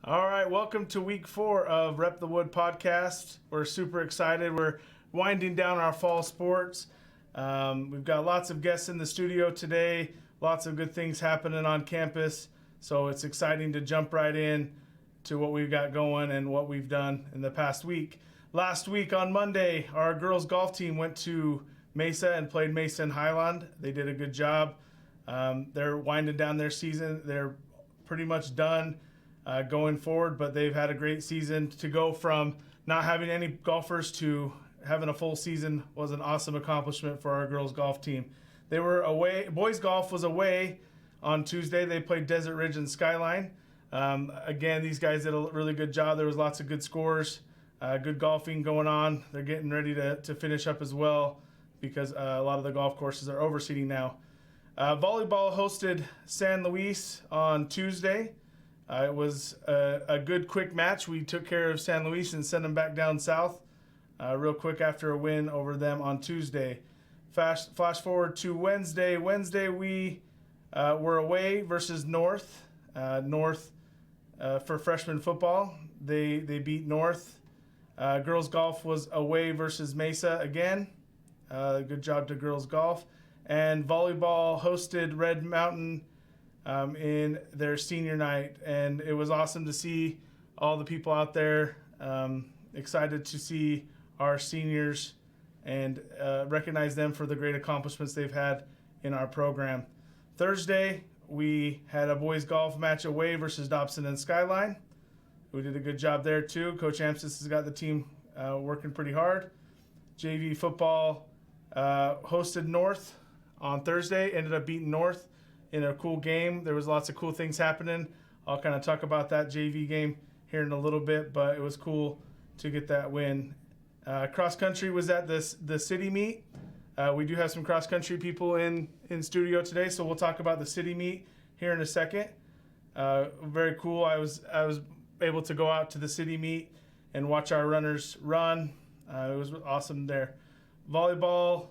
All right, welcome to week 4 of Rep the Wood podcast. We're super excited. We're winding down our fall sports. We've got lots of guests in the studio today, lots of good things happening on campus. So it's exciting to jump right in to what we've got going and what we've done in the past week. Last week on Monday, our girls golf team went to Mesa and played Mesa and Highland. They did a good job. They're winding down their season. They're pretty much done going forward, but they've had a great season. To go from not having any golfers to having a full season was an awesome accomplishment for our girls golf team. They were away. Boys golf was away on Tuesday. They played Desert Ridge and Skyline. Again, these guys did a really good job. There was lots of good scores, good golfing going on. They're getting ready to finish up as well because a lot of the golf courses are overseeding now. Volleyball hosted San Luis on Tuesday. It was a good, quick match. We took care of San Luis and sent them back down south real quick after a win over them on Tuesday. Flash forward to Wednesday. Wednesday, we were away versus North. North for freshman football. They beat North. Girls golf was away versus Mesa again. Good job to girls golf. And volleyball hosted Red Mountain in their senior night, and it was awesome to see all the people out there. Excited to see our seniors and recognize them for the great accomplishments they've had in our program. Thursday, we had a boys golf match away versus Dobson and Skyline. We did a good job there too. Coach Amstis has got the team working pretty hard. JV football hosted North on Thursday, ended up beating North in a cool game. There was lots of cool things happening. I'll kind of talk about that JV game here in a little bit, but it was cool to get that win. Cross country was at the city meet. We do have some cross country people in studio today, so we'll talk about the city meet here in a second. Very cool. I was able to go out to the city meet and watch our runners run. It was awesome there. Volleyball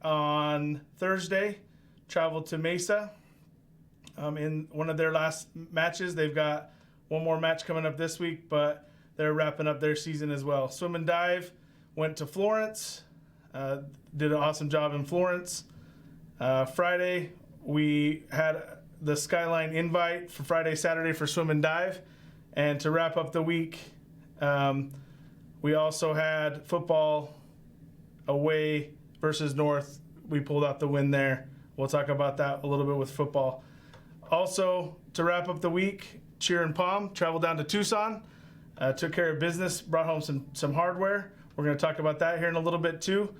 on Thursday traveled to Mesa in one of their last matches. They've got one more match coming up this week, but they're wrapping up their season as well. Swim and dive went to Florence, did an awesome job in Florence. Friday, we had the Skyline invite for Friday, Saturday for swim and dive. And to wrap up the week, we also had football away versus North. We pulled out the win there. We'll talk about that a little bit with football. Also, to wrap up the week, Cheer and Palm traveled down to Tucson, took care of business, brought home some hardware. We're going to talk about that here in a little bit too.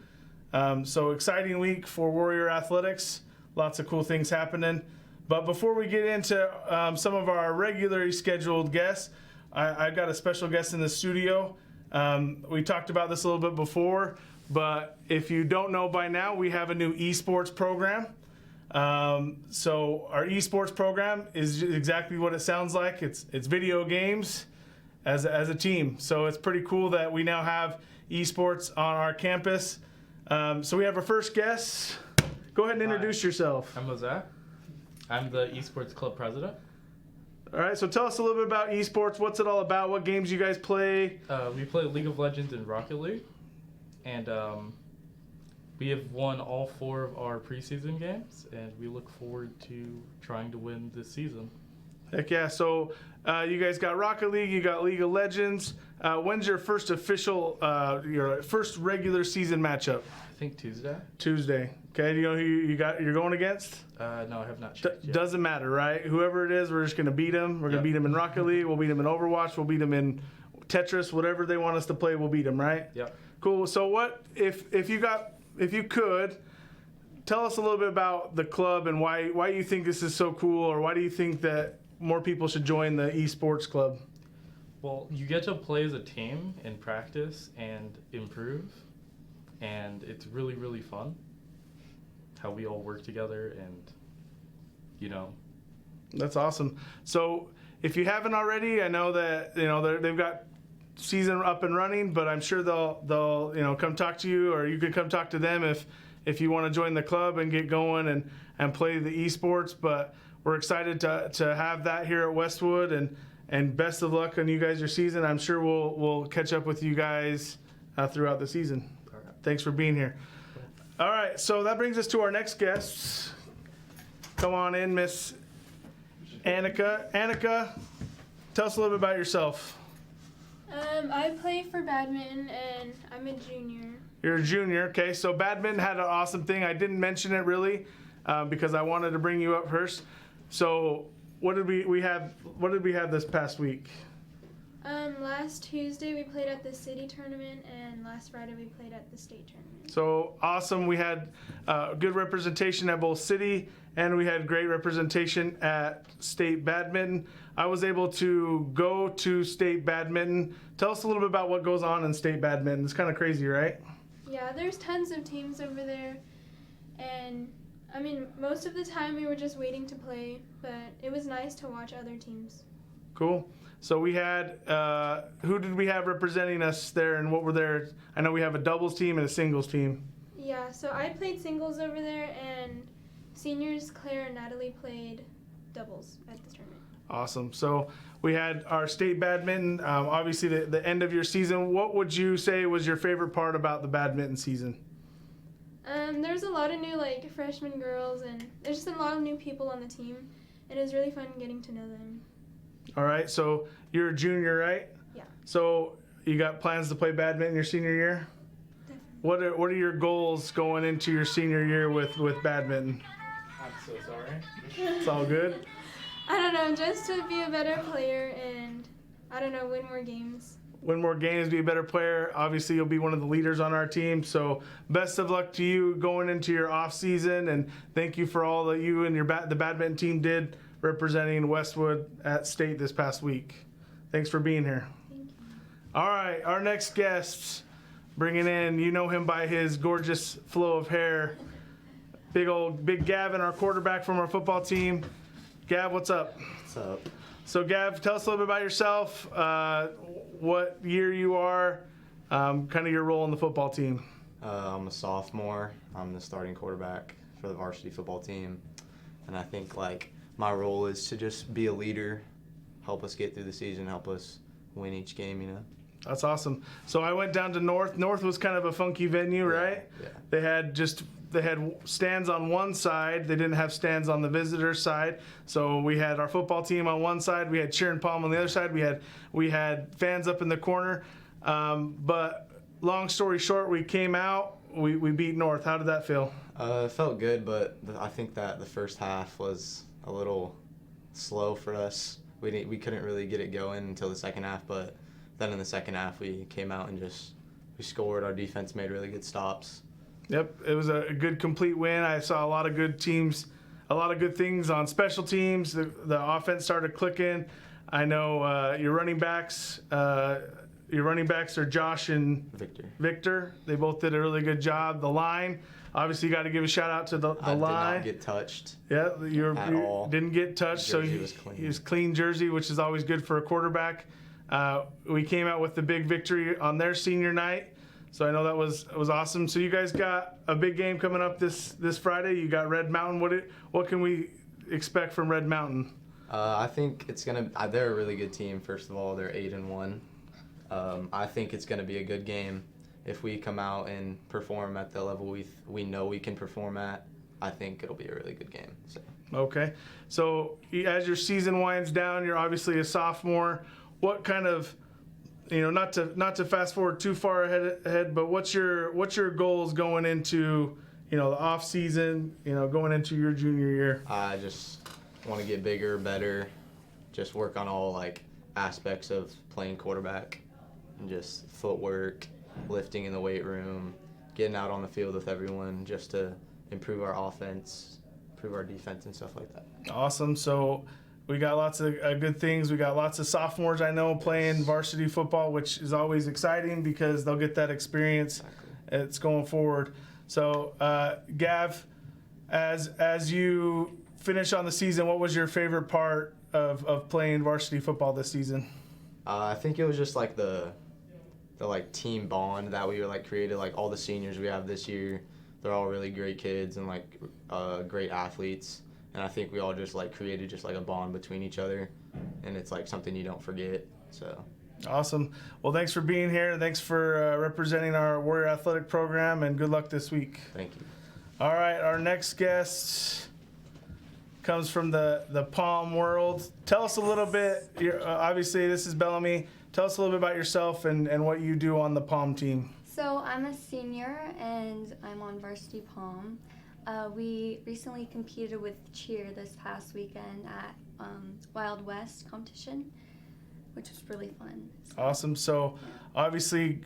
So exciting week for Warrior Athletics. Lots of cool things happening. But before we get into some of our regularly scheduled guests, I've got a special guest in the studio. We talked about this a little bit before, but if you don't know by now, we have a new esports program. So our esports program is exactly what it sounds like. It's video games as a team. So it's pretty cool that we now have esports on our campus. So we have our first guest. Go ahead and introduce yourself. I'm Mesa. I'm the esports club president. All right, so tell us a little bit about esports. What's it all about? What games you guys play? We play League of Legends and Rocket League. And we have won all 4 of our preseason games, and we look forward to trying to win this season. Heck yeah. So you guys got Rocket League, you got League of Legends. When's your first official, your first regular season matchup? I think Tuesday. Tuesday. Okay, do you know who you're going against? No, I have not checked yet. Doesn't matter, right? Whoever it is, we're just going to beat them. We're going to beat them in Rocket League. We'll beat them in Overwatch. We'll beat them in Tetris. Whatever they want us to play, we'll beat them, right? Yep. Cool. So what if you could tell us a little bit about the club and why you think this is so cool, or why do you think that more people should join the esports club? Well, you get to play as a team and practice and improve, and it's really, really fun how we all work together, and That's awesome. So if you haven't already, I know that they've got season up and running, but I'm sure they'll come talk to you, or you can come talk to them if you want to join the club and get going and play the esports. But we're excited to have that here at Westwood, And best of luck on you guys your season. I'm sure we'll catch up with you guys throughout the season. All right. Thanks for being here. All right, so that brings us to our next guests. Come on in, Miss Annika. Annika, tell us a little bit about yourself. I play for badminton, and I'm a junior. You're a junior, okay? So badminton had an awesome thing. I didn't mention it really because I wanted to bring you up first. So what did we have? What did we have this past week? Last Tuesday we played at the city tournament, and last Friday we played at the state tournament. So awesome. We had good representation at both city, and we had great representation at state badminton. I was able to go to state badminton. Tell us a little bit about what goes on in state badminton. It's kind of crazy, right? Yeah, there's tons of teams over there, and I mean, most of the time we were just waiting to play, but it was nice to watch other teams. Cool. So we had, who did we have representing us there, and what were there? I know we have a doubles team and a singles team. Yeah, so I played singles over there, and seniors Claire and Natalie played doubles at this tournament. Awesome. So we had our state badminton, obviously the end of your season. What would you say was your favorite part about the badminton season? There's a lot of new freshman girls, and there's just a lot of new people on the team, and it was really fun getting to know them. All right, so you're a junior, right? Yeah. So you got plans to play badminton your senior year? Definitely. What are your goals going into your senior year with badminton? I'm so sorry. It's all good? I don't know, just to be a better player and, I don't know, win more games. Win more games, be a better player. Obviously, you'll be one of the leaders on our team. So best of luck to you going into your off season, and thank you for all that you and the badminton team did representing Westwood at state this past week. Thanks for being here. Thank you. All right, our next guest, bringing in, you know him by his gorgeous flow of hair. Big Gavin, our quarterback from our football team. Gav, what's up? What's up? So Gav, tell us a little bit about yourself, what year you are, kind of your role in the football team. I'm a sophomore. I'm the starting quarterback for the varsity football team. And I think my role is to just be a leader, help us get through the season, help us win each game, you know. That's awesome. So I went down to North. North was kind of a funky venue, right? Yeah. They had stands on one side. They didn't have stands on the visitor side. So we had our football team on one side. We had cheer and palm on the other side. We had fans up in the corner. But long story short, we came out. We beat North. How did that feel? It felt good, but I think that the first half was a little slow for us. We couldn't really get it going until the second half, but then in the second half we came out and we scored. Our defense made really good stops. Yep, it was a good complete win. I saw a lot of good teams, a lot of good things on special teams. The offense started clicking. I know your running backs are Josh and Victor. They both did a really good job. The line, obviously, you got to give a shout out to the line. I did not get touched. Yeah, you all. didn't get touched, so he was clean jersey, which is always good for a quarterback. We came out with the big victory on their senior night. So I know that was awesome. So you guys got a big game coming up this Friday. You got Red Mountain. What can we expect from Red Mountain? I think it's they're a really good team. First of all, they're 8-1. I think it's gonna be a good game. If we come out and perform at the level we know we can perform at, I think it'll be a really good game. So. Okay. So as your season winds down, you're obviously a sophomore. What kind of, not to fast forward too far ahead, but what's your goals going into, the off season, going into your junior year? I just want to get bigger, better, just work on all aspects of playing quarterback, and just footwork, lifting in the weight room, getting out on the field with everyone, just to improve our offense, improve our defense, and stuff like that. Awesome. So we got lots of good things. We got lots of sophomores I know playing varsity football, which is always exciting because they'll get that experience. Exactly. It's going forward. So Gav, as you finish on the season, what was your favorite part of playing varsity football this season? I think it was just the team bond that we created. All the seniors we have this year, they're all really great kids and great athletes. And I think we all just created just a bond between each other. and it's like something you don't forget. So Awesome. Well, thanks for being here. Thanks for representing our Warrior Athletic program, and good luck this week. thank you. All right, our next guest comes from the Palm world. Tell us a little bit. Obviously, this is Bellamy. Tell us a little bit about yourself and what you do on the Palm team. So I'm a senior and I'm on varsity Palm. We recently competed with cheer this past weekend at Wild West competition, which was really fun. Awesome. So obviously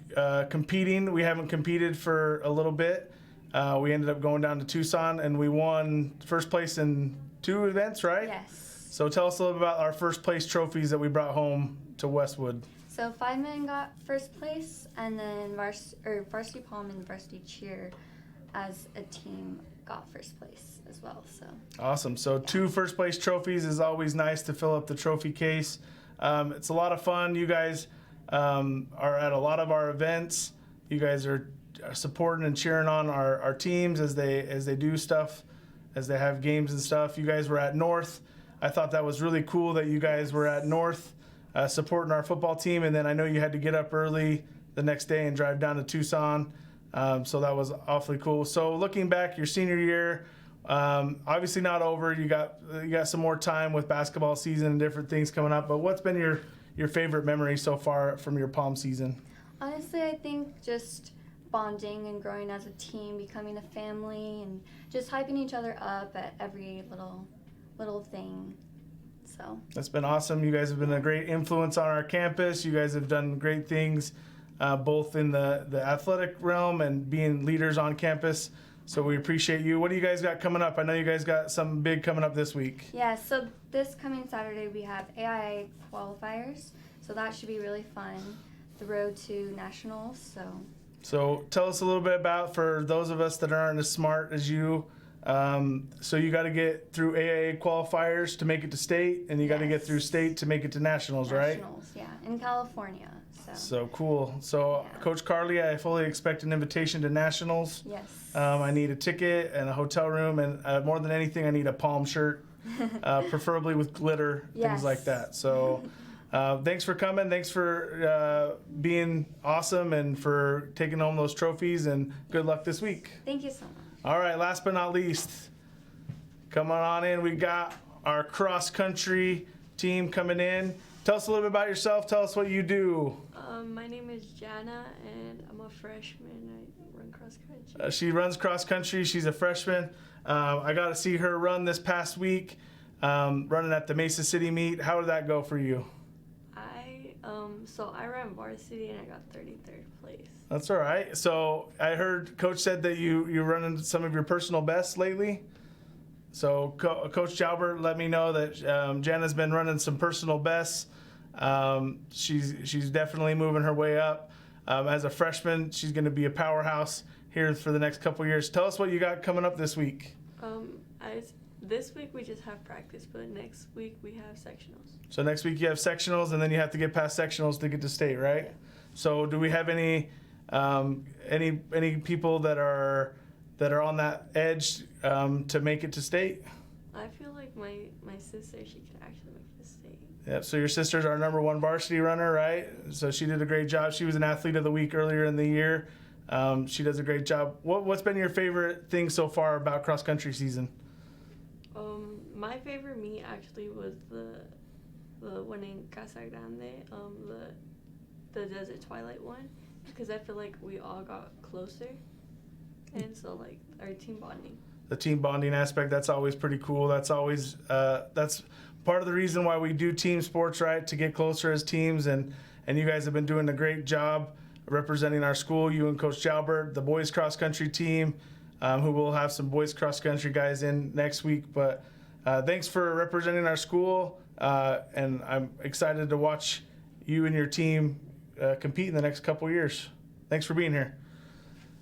competing, we haven't competed for a little bit. We ended up going down to Tucson and we won first place in 2 events, right? Yes. So tell us a little bit about our first place trophies that we brought home to Westwood. So 5 men got first place, and then varsity Palm and varsity cheer as a team got first place as well. So Awesome. So 2 first place trophies is always nice to fill up the trophy case. It's a lot of fun. You guys are at a lot of our events. You guys are supporting and cheering on our teams as they do stuff, as they have games and stuff. You guys were at North. I thought that was really cool that you guys were at North supporting our football team. And then I know you had to get up early the next day and drive down to Tucson. So that was awfully cool. So looking back, your senior year, obviously not over. You got some more time with basketball season and different things coming up. But what's been your favorite memory so far from your Palm season? honestly, I think just bonding and growing as a team, becoming a family, and just hyping each other up at every little thing. So That's been awesome. You guys have been a great influence on our campus. You guys have done great things, both in the athletic realm and being leaders on campus. So we appreciate you. What do you guys got coming up? I know you guys got something big coming up this week. yeah, so this coming Saturday we have AIA qualifiers, so that should be really fun. The road to nationals. So tell us a little bit about, for those of us that aren't as smart as you, so you got to get through AIA qualifiers to make it to state, and you got to get Yes. through state to make it to nationals, right? Nationals, yeah, in California. So cool. So Yeah. Coach Carly, I fully expect an invitation to nationals. Yes. I need a ticket and a hotel room, and more than anything, I need a Palm shirt, preferably with glitter, things Yes. like that. So thanks for coming. Thanks for being awesome and for taking home those trophies, and good luck this week. Thank you so much. All right, last but not least, coming on in, we got our cross country team coming in. Tell us a little bit about yourself. Tell us what you do. My name is Jana, and I'm a freshman. I run cross country. She runs cross country. She's a freshman. I got to see her run this past week, running at the Mesa City meet. How did that go for you? So I ran varsity and I got 33rd place. That's all right. So I heard Coach said that you're running some of your personal bests lately. So Coach Jalbert let me know that Jana's been running some personal bests. She's definitely moving her way up. As a freshman, she's going to be a powerhouse here for the next couple years. Tell us what you got coming up this week. This week we just have practice, but next week we have sectionals. So next week you have sectionals, and then you have to get past sectionals to get to state, right? Yeah. So do we have any people that are on that edge to make it to state? I feel like my sister, she could actually make the state. Yep. So your sister's our #1 varsity runner, right? So she did a great job. She was an athlete of the week earlier in the year. She does a great job. What's been your favorite thing so far about cross country season? My favorite meet actually was the one in Casa Grande, the Desert Twilight one, because I feel like we all got closer, and so like our team bonding. The team bonding aspect, that's always pretty cool. That's always that's part of the reason why we do team sports, right? To get closer as teams, and you guys have been doing a great job representing our school. You and Coach Jalbert, the boys cross country team, who will have some boys cross country guys in next week. But thanks for representing our school, and I'm excited to watch you and your team compete in the next couple years. Thanks for being here.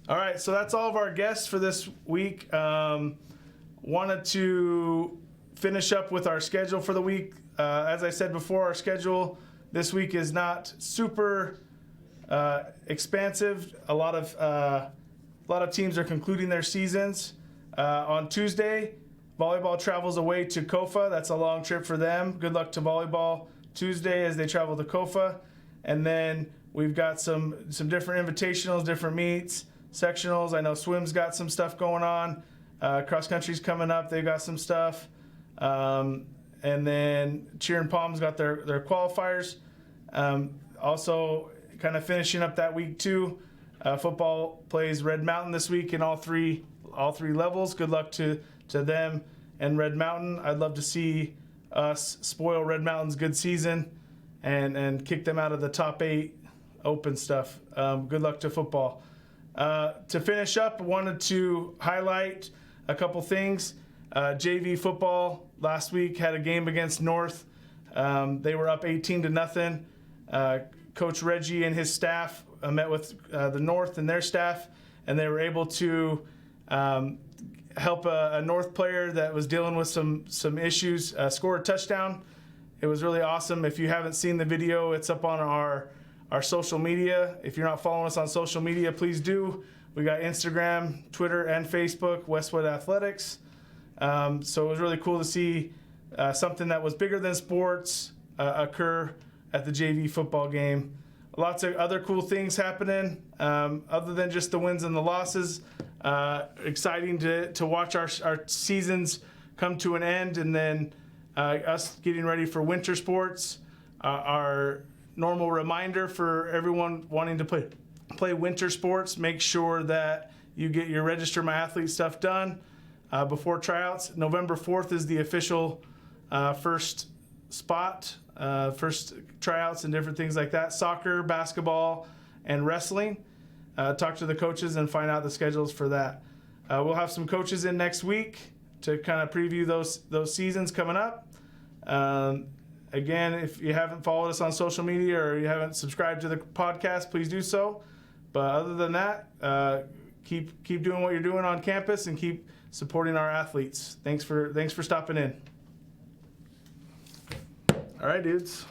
All right, so that's all of our guests for this week. Wanted to finish up with our schedule for the week. As I said before, our schedule this week is not super expansive. A lot of teams are concluding their seasons. On Tuesday, Volleyball travels away to Kofa. That's a long trip for them. Good luck to volleyball Tuesday as they travel to Kofa. And then we've got some different invitationals, different meets, sectionals. I know swim's got some stuff going on. Cross country's coming up. They've got some stuff. And then cheer and palm's got their qualifiers. Also kind of finishing up that week too. Football plays Red Mountain this week in all three levels. Good luck to them and Red Mountain. I'd love to see us spoil Red Mountain's good season and kick them out of the top 8 open stuff. Good luck to football. To finish up, I wanted to highlight a couple things. JV football last week had a game against North. They were up 18-0. Coach Reggie and his staff met with the North and their staff, and they were able to help a North player that was dealing with some issues score a touchdown. It was really awesome. If you haven't seen the video, it's up on our social media. If you're not following us on social media, please do. We got Instagram, Twitter, and Facebook, Westwood Athletics. So it was really cool to see something that was bigger than sports occur at the JV football game. Lots of other cool things happening other than just the wins and the losses. Exciting to watch our seasons come to an end, and then us getting ready for winter sports. Our normal reminder for everyone wanting to play winter sports, make sure that you get your Register My Athlete stuff done before tryouts. November 4th is the official first spot, first tryouts and different things like that. Soccer, basketball, and wrestling. Talk to the coaches and find out the schedules for that. We'll have some coaches in next week to kind of preview those seasons coming up. Again, if you haven't followed us on social media or you haven't subscribed to the podcast, please do so. But other than that, keep doing what you're doing on campus and keep supporting our athletes. Thanks for stopping in. All right, dudes.